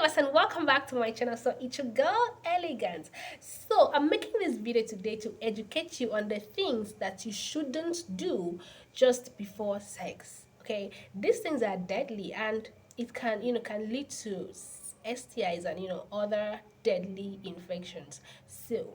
lovers, and welcome back to my channel. So it's your girl Elegant. So I'm making this video today to educate you on the things that you shouldn't do just before sex. Okay, these things are deadly, and it can lead to STIs and other deadly infections. So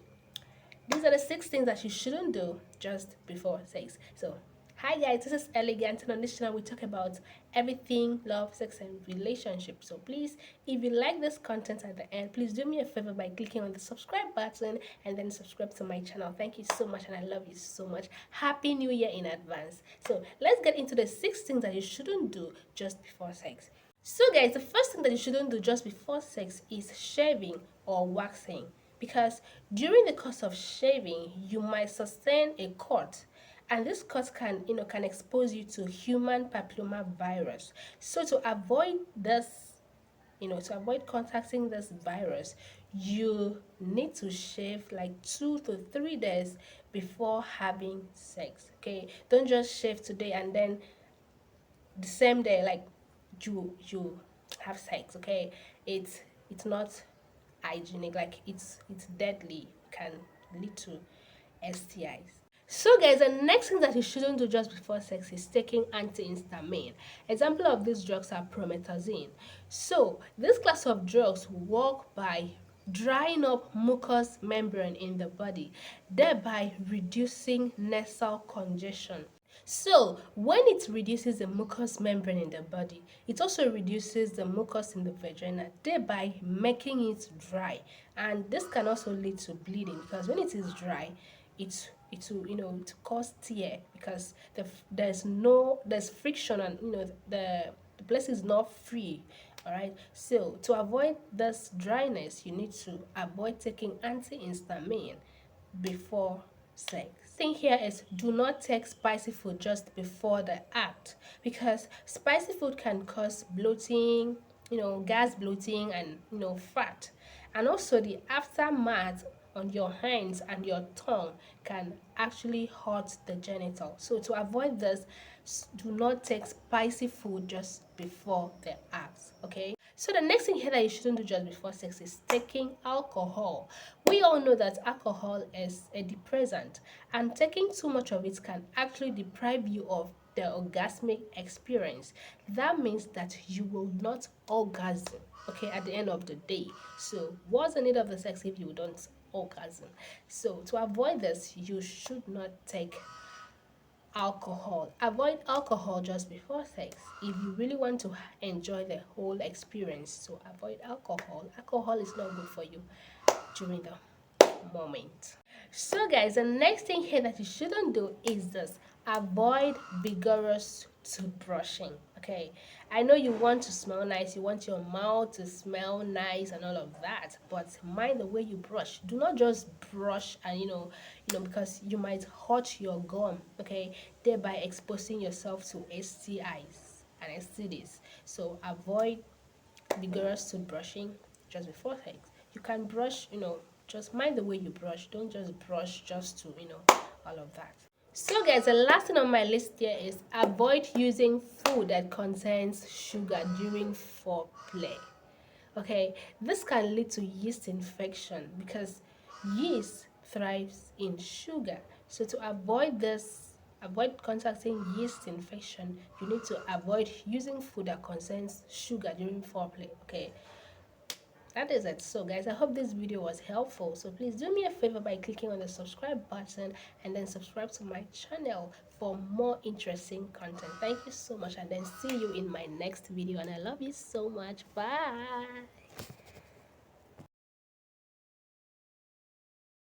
these are the 6 things that you shouldn't do just before sex. So, hi guys, this is Elegant, and on this channel we talk about everything love, sex, and relationships. So, please, if you like this content at the end, please do me a favor by clicking on the subscribe button and then subscribe to my channel. Thank you so much, and I love you so much. Happy New Year in advance. So, let's get into the 6 things that you shouldn't do just before sex. So guys, the first thing that you shouldn't do just before sex is shaving or waxing, because during the course of shaving you might sustain a cut, and this cut can expose you to human papilloma virus. So to avoid this, to avoid contacting this virus, you need to shave like 2 to 3 days before having sex. Okay, don't just shave today and then the same day like you have sex. Okay, it's not hygienic, like it's deadly, can lead to STIs. So guys, the next thing that you shouldn't do just before sex is taking antihistamine. Example of these drugs are promethazine. So this class of drugs work by drying up mucous membrane in the body, thereby reducing nasal congestion. So when it reduces the mucous membrane in the body, it also reduces the mucus in the vagina, thereby making it dry. And this can also lead to bleeding, because when it is dry, it will to cause tear, because there's friction, and the place is not free. All right, so to avoid this dryness, you need to avoid taking antihistamine before sex. Thing here is, do not take spicy food just before the act, because spicy food can cause bloating, gas bloating, and fat. And also the aftermath on your hands and your tongue can actually hurt the genital. So to avoid this, do not take spicy food just before the act. Okay, so the next thing here that you shouldn't do just before sex is taking alcohol. We all know that alcohol is a depressant, and taking too much of it can actually deprive you of the orgasmic experience. That means that you will not orgasm, okay, at the end of the day. So what's the need of the sex if you don't orgasm? So to avoid this, you should not take alcohol. Avoid alcohol just before sex if you really want to enjoy the whole experience. So avoid alcohol. Alcohol is not good for you during the moment. So guys, the next thing here that you shouldn't do is this: avoid vigorous toothbrushing. Okay, I know you want to smell nice, you want your mouth to smell nice and all of that, but mind the way you brush. Do not just brush and because you might hurt your gum, okay, thereby exposing yourself to STIs and STDs. So avoid vigorous toothbrushing just before sex. You can brush, just mind the way you brush. Don't just brush just to, all of that. So guys, the last thing on my list here is avoid using food that contains sugar during foreplay. Okay, this can lead to yeast infection, because yeast thrives in sugar. So to avoid this, avoid contacting yeast infection, you need to avoid using food that contains sugar during foreplay. Okay, that is it. So guys, I hope this video was helpful. So please do me a favor by clicking on the subscribe button and then subscribe to my channel for more interesting content. Thank you so much, and then see you in my next video, and I love you so much. Bye.